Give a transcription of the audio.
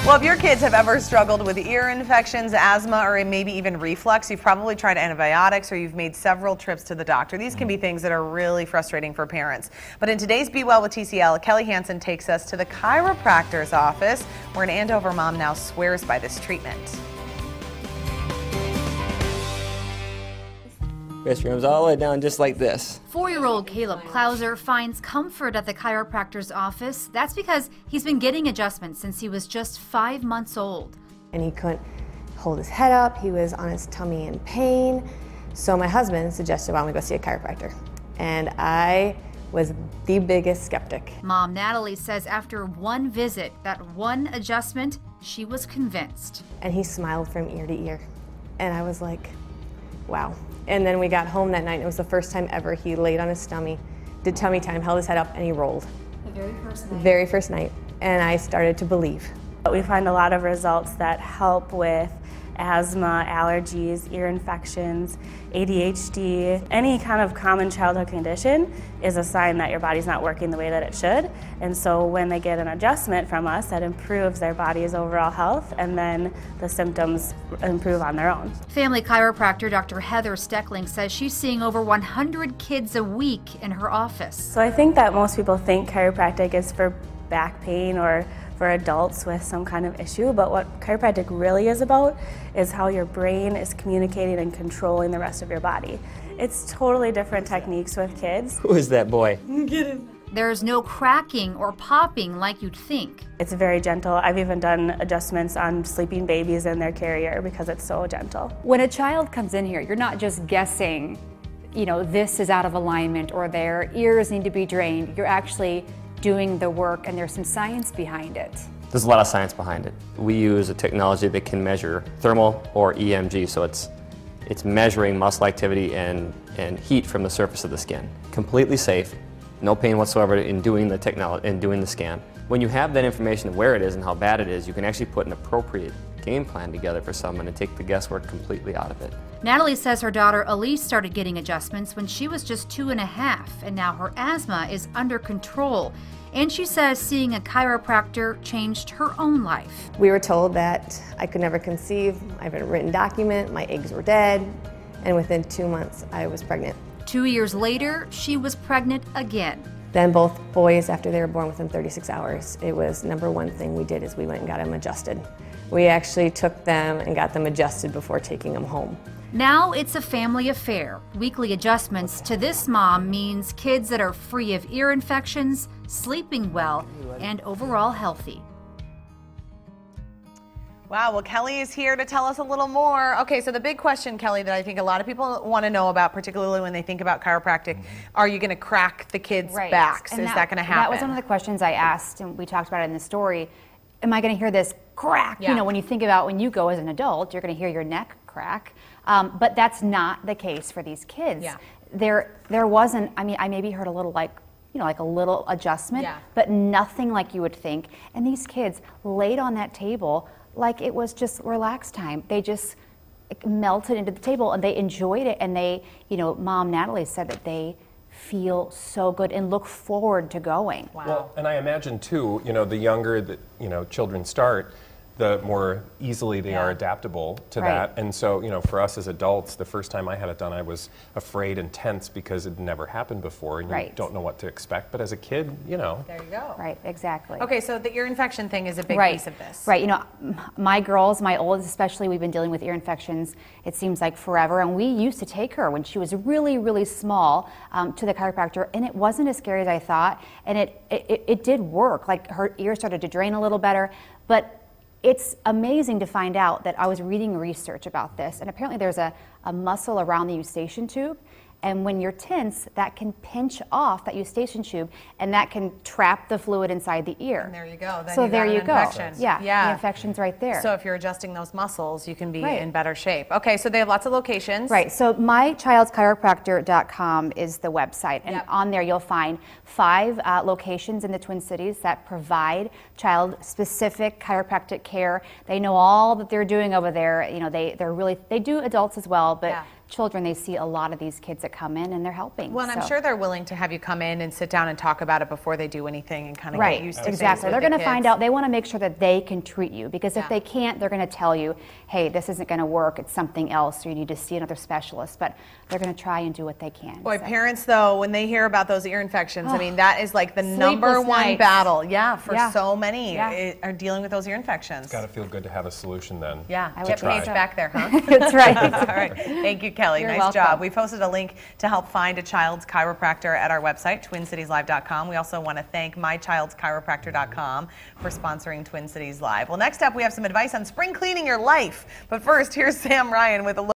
Well, if your kids have ever struggled with ear infections, asthma, or maybe even reflux, you've probably tried antibiotics or you've made several trips to the doctor. These can be things that are really frustrating for parents. But in today's Be Well with TCL, Kelly Hansen takes us to the chiropractor's office, where an Andover mom now swears by this treatment. Restrooms all the way down just like this. 4-year-old Caleb Klauser finds comfort at the chiropractor's office. That's because he's been getting adjustments since he was just 5 months old. And he couldn't hold his head up. He was on his tummy in pain. So my husband suggested, why don't we go see a chiropractor? And I was the biggest skeptic. Mom Natalie says after one visit, that one adjustment, she was convinced. And he smiled from ear to ear. And I was like, wow. And then we got home that night, and it was the first time ever he laid on his tummy, did tummy time, held his head up, and he rolled. The very first night? Very first night. And I started to believe. We find a lot of results that help with asthma, allergies, ear infections, ADHD. Any kind of common childhood condition is a sign that your body's not working the way that it should. And so when they get an adjustment from us, that improves their body's overall health, and then the symptoms improve on their own. Family chiropractor Dr. Heather Steckling says she's seeing over 100 kids a week in her office. So I think that most people think chiropractic is for back pain or for adults with some kind of issue, but what chiropractic really is about is how your brain is communicating and controlling the rest of your body. It's totally different techniques with kids. Who is that boy? Get him. There's no cracking or popping like you'd think. It's very gentle. I've even done adjustments on sleeping babies in their carrier because it's so gentle. When a child comes in here, you're not just guessing, you know, this is out of alignment or their ears need to be drained. You're actually doing the work, and there's some science behind it. There's a lot of science behind it. We use a technology that can measure thermal or EMG, so it's measuring muscle activity and heat from the surface of the skin. Completely safe, no pain whatsoever in doing the technology and doing the scan. When you have that information of where it is and how bad it is, you can actually put an appropriate game plan together for someone and take the guesswork completely out of it. Natalie says her daughter Elise started getting adjustments when she was just 2.5, and now her asthma is under control. And she says seeing a chiropractor changed her own life. We were told that I could never conceive. I have a written document, my eggs were dead, and within 2 months I was pregnant. 2 years later, she was pregnant again. Then both boys, after they were born within 36 hours, it was #1 thing we did is we went and got them adjusted. We actually took them and got them adjusted before taking them home. Now it's a family affair. Weekly adjustments to this mom means kids that are free of ear infections, sleeping well, and overall healthy. Wow, well, Kelly is here to tell us a little more. Okay, so the big question, Kelly, that I think a lot of people want to know about, particularly when they think about chiropractic, are you going to crack the kids' backs? Is that going to happen? That was one of the questions I asked, and we talked about it in the story. Am I going to hear this crack? Yeah. You know, when you think about when you go as an adult, you're going to hear your neck crack. But that's not the case for these kids. Yeah. There wasn't, I mean, I maybe heard a little like a little adjustment, but nothing like you would think. And these kids laid on that table like it was just relaxed time. They just melted into the table and they enjoyed it. And they, you know, Mom Natalie said that they feel so good and look forward to going. Wow. Well, and I imagine too, you know, the younger that, you know, children start, the more easily they are adaptable to that. And so, you know, for us as adults, the first time I had it done, I was afraid and tense because it never happened before and you don't know what to expect. But as a kid, you know. There you go. Right, exactly. Okay, so the ear infection thing is a big piece of this. Right, you know, my girls, my oldest especially, we've been dealing with ear infections, it seems like forever, and we used to take her when she was really, really small to the chiropractor, and it wasn't as scary as I thought, and it did work. Like, her ear started to drain a little better, but it's amazing to find out that I was reading research about this, and apparently there's a muscle around the eustachian tube, and when you're tense, that can pinch off that eustachian tube, and that can trap the fluid inside the ear. And there you go. Then so you there got you an go. infection. Yeah, the infection's right there. So if you're adjusting those muscles, you can be in better shape. Okay, so they have lots of locations. Right, so mychildschiropractor.com is the website, and on there you'll find 5 locations in the Twin Cities that provide child-specific chiropractic care. They know all that they're doing over there. You know, they do adults as well, but children, they see a lot of these kids that come in and they're helping. Well, and I'm So- sure they're willing to have you come in and sit down and talk about it before they do anything and kind of Right, get used to exactly. things They're with going the to find kids. out, they want to make sure that they can treat you, because if Yeah. they can't, they're going to tell you, hey, this isn't going to work, it's something else, or you need to see another specialist, but they're going to try and do what they can. Boy, So- parents, though, when they hear about those ear infections, I mean, that is like the number Sleepless one nights. battle, yeah, for Yeah. so many Yeah. are dealing with those ear infections. Got to feel good to have a solution then. Yeah, I would get think Paige so. back there, huh? That's right. All right. Thank you, Kelly. You're nice welcome. job. We posted a link to help find a child's chiropractor at our website, twincitieslive.com. We also want to thank mychildschiropractor.com for sponsoring Twin Cities Live. Well, next up, we have some advice on spring cleaning your life. But first, here's Sam Ryan with a look